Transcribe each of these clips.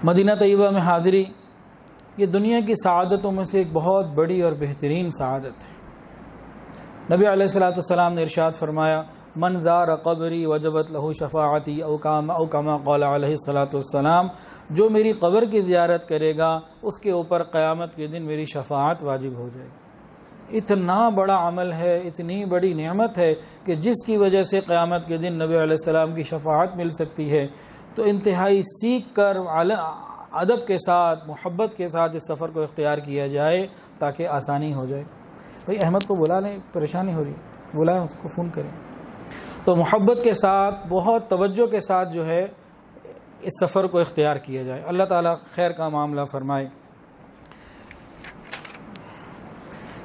مدینہ طیبہ میں حاضری یہ دنیا کی سعادتوں میں سے ایک بہت بڑی اور بہترین سعادت ہے۔ نبی علیہ الصلوۃ والسلام نے ارشاد فرمایا، من زار قبری وجبت لہ شفاعتی او کما قال علیہ الصلوۃ والسلام، جو میری قبر کی زیارت کرے گا اس کے اوپر قیامت کے دن میری شفاعت واجب ہو جائے گی۔ اتنا بڑا عمل ہے، اتنی بڑی نعمت ہے کہ جس کی وجہ سے قیامت کے دن نبی علیہ السلام کی شفاعت مل سکتی ہے، تو انتہائی سیکھ کر ادب کے ساتھ، محبت کے ساتھ اس سفر کو اختیار کیا جائے تاکہ آسانی ہو جائے۔ بھئی احمد کو بلا لیں، پریشانی ہو رہی ہے، بلائیں، اس کو فون کریں۔ تو محبت کے ساتھ، بہت توجہ کے ساتھ جو ہے اس سفر کو اختیار کیا جائے۔ اللہ تعالیٰ خیر کا معاملہ فرمائے۔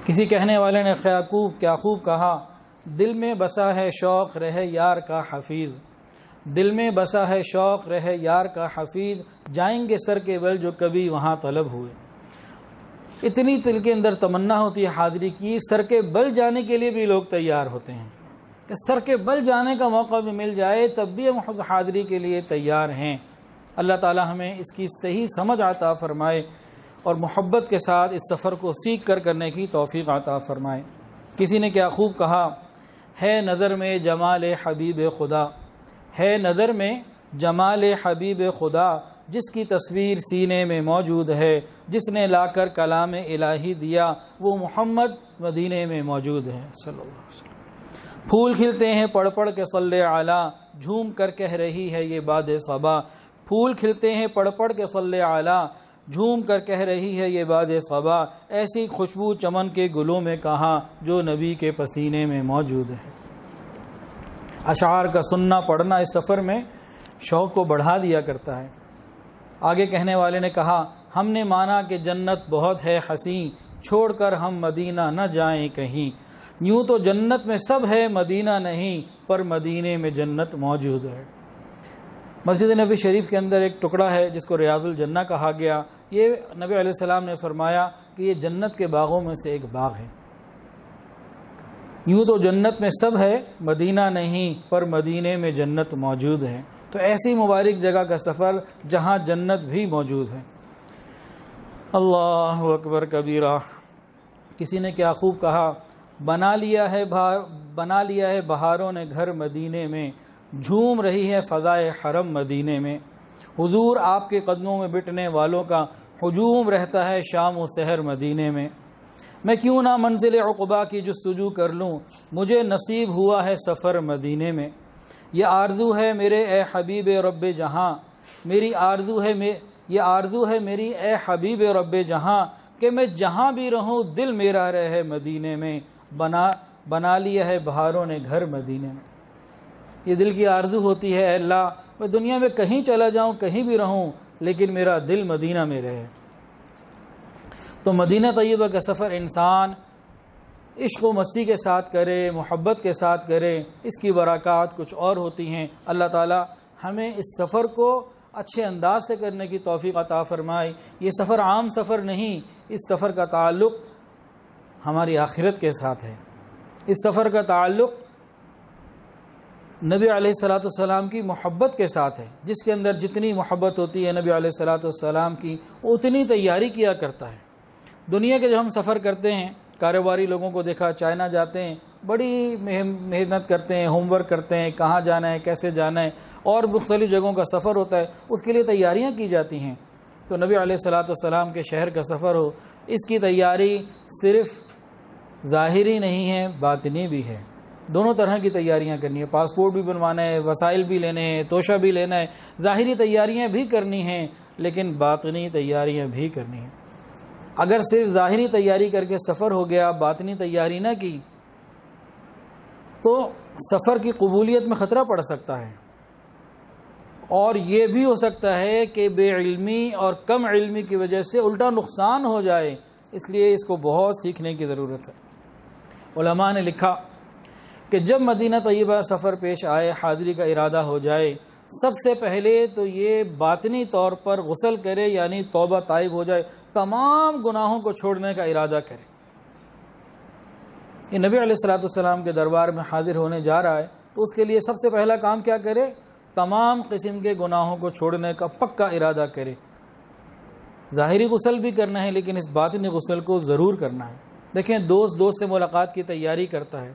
کسی کہنے والے نے کیا خوب کہا، دل میں بسا ہے شوق رہے یار کا حفیظ، دل میں بسا ہے شوق رہے یار کا حفیظ، جائیں گے سر کے بل جو کبھی وہاں طلب ہوئے۔ اتنی دل کے اندر تمنا ہوتی ہے حاضری کی، سر کے بل جانے کے لیے بھی لوگ تیار ہوتے ہیں کہ سر کے بل جانے کا موقع بھی مل جائے تب بھی ہم حاضری کے لیے تیار ہیں۔ اللہ تعالی ہمیں اس کی صحیح سمجھ عطا فرمائے اور محبت کے ساتھ اس سفر کو سیکھ کر کرنے کی توفیق عطا فرمائے۔ کسی نے کیا خوب کہا، ہے نظر میں جمال حبیب خدا، ہے نظر میں جمال حبیب خدا، جس کی تصویر سینے میں موجود ہے، جس نے لا کر کلام الہی دیا وہ محمد مدینے میں موجود ہے صلی اللہ علیہ وسلم۔ پھول کھلتے ہیں پڑھ پڑھ کے صلی علی، جھوم کر کہہ رہی ہے یہ باد صبا، پھول کھلتے ہیں پڑھ پڑھ کے صلی علی، جھوم کر کہہ رہی ہے یہ باد صبا، ایسی خوشبو چمن کے گلوں میں کہاں جو نبی کے پسینے میں موجود ہے۔ اشعار کا سننا پڑھنا اس سفر میں شوق کو بڑھا دیا کرتا ہے۔ آگے کہنے والے نے کہا، ہم نے مانا کہ جنت بہت ہے حسین، چھوڑ کر ہم مدینہ نہ جائیں کہیں، یوں تو جنت میں سب ہے مدینہ نہیں، پر مدینے میں جنت موجود ہے۔ مسجد نبی شریف کے اندر ایک ٹکڑا ہے جس کو ریاض الجنہ کہا گیا۔ یہ نبی علیہ السلام نے فرمایا کہ یہ جنت کے باغوں میں سے ایک باغ ہے۔ یوں تو جنت میں سب ہے مدینہ نہیں، پر مدینے میں جنت موجود ہے۔ تو ایسی مبارک جگہ کا سفر جہاں جنت بھی موجود ہے۔ اللہ اکبر کبیرہ۔ کسی نے کیا خوب کہا، بنا لیا ہے بہاروں نے گھر مدینے میں، جھوم رہی ہے فضائے حرم مدینے میں، حضور آپ کے قدموں میں بٹنے والوں کا ہجوم رہتا ہے شام و سحر مدینے میں۔ میں کیوں نہ منزل عقبہ کی جستجو کر لوں، مجھے نصیب ہوا ہے سفر مدینے میں۔ یہ آرزو ہے میرے اے حبیب رب جہاں، میری آرزو ہے یہ آرزو ہے میری اے حبیب رب جہاں، کہ میں جہاں بھی رہوں دل میرا رہے مدینے میں، بنا لیا ہے بہاروں نے گھر مدینے میں۔ یہ دل کی آرزو ہوتی ہے، اے اللہ میں دنیا میں کہیں چلا جاؤں، کہیں بھی رہوں، لیکن میرا دل مدینہ میں رہے۔ تو مدینہ طیبہ کا سفر انسان عشق و مستی کے ساتھ کرے، محبت کے ساتھ کرے، اس کی برکات کچھ اور ہوتی ہیں۔ اللہ تعالی ہمیں اس سفر کو اچھے انداز سے کرنے کی توفیق عطا فرمائے۔ یہ سفر عام سفر نہیں، اس سفر کا تعلق ہماری آخرت کے ساتھ ہے۔ اس سفر کا تعلق نبی علیہ الصلوۃ والسلام کی محبت کے ساتھ ہے۔ جس کے اندر جتنی محبت ہوتی ہے نبی علیہ الصلوۃ والسلام کی، اتنی تیاری کیا کرتا ہے۔ دنیا کے جب ہم سفر کرتے ہیں، کاروباری لوگوں کو دیکھا، چائنا جاتے ہیں، بڑی محنت کرتے ہیں، ہوم ورک کرتے ہیں، کہاں جانا ہے، کیسے جانا ہے، اور مختلف جگہوں کا سفر ہوتا ہے، اس کے لیے تیاریاں کی جاتی ہیں۔ تو نبی علیہ الصلوۃ والسلام کے شہر کا سفر ہو، اس کی تیاری صرف ظاہری نہیں ہے، باطنی بھی ہے۔ دونوں طرح کی تیاریاں کرنی ہے، پاسپورٹ بھی بنوانا ہے، وسائل بھی لینے ہیں، توشہ بھی لینا ہے، ظاہری تیاریاں بھی کرنی ہیں، لیکن باطنی تیاریاں بھی کرنی ہیں۔ اگر صرف ظاہری تیاری کر کے سفر ہو گیا، باطنی تیاری نہ کی، تو سفر کی قبولیت میں خطرہ پڑ سکتا ہے، اور یہ بھی ہو سکتا ہے کہ بے علمی اور کم علمی کی وجہ سے الٹا نقصان ہو جائے۔ اس لیے اس کو بہت سیکھنے کی ضرورت ہے۔ علماء نے لکھا کہ جب مدینہ طیبہ سفر پیش آئے، حاضری کا ارادہ ہو جائے، سب سے پہلے تو یہ باطنی طور پر غسل کرے، یعنی توبہ طائب ہو جائے، تمام گناہوں کو چھوڑنے کا ارادہ کرے۔ یہ نبی علیہ الصلوۃ والسلام کے دربار میں حاضر ہونے جا رہا ہے، تو اس کے لیے سب سے پہلا کام کیا کرے؟ تمام قسم کے گناہوں کو چھوڑنے کا پکا ارادہ کرے۔ ظاہری غسل بھی کرنا ہے لیکن اس باطنی غسل کو ضرور کرنا ہے۔ دیکھیں دوست سے ملاقات کی تیاری کرتا ہے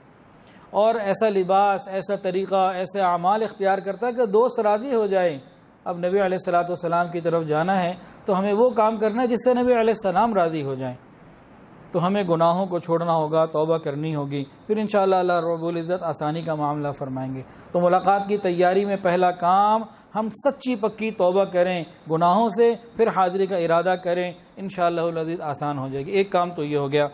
اور ایسا لباس، ایسا طریقہ، ایسے اعمال اختیار کرتا ہے کہ دوست راضی ہو جائیں۔ اب نبی علیہ السلام کی طرف جانا ہے تو ہمیں وہ کام کرنا ہے جس سے نبی علیہ السلام راضی ہو جائیں۔ تو ہمیں گناہوں کو چھوڑنا ہوگا، توبہ کرنی ہوگی، پھر انشاءاللہ اللہ رب العزت آسانی کا معاملہ فرمائیں گے۔ تو ملاقات کی تیاری میں پہلا کام ہم سچی پکی توبہ کریں گناہوں سے، پھر حاضری کا ارادہ کریں، انشاءاللہ العزیز آسان ہو جائے گی۔ ایک کام تو یہ ہو گیا۔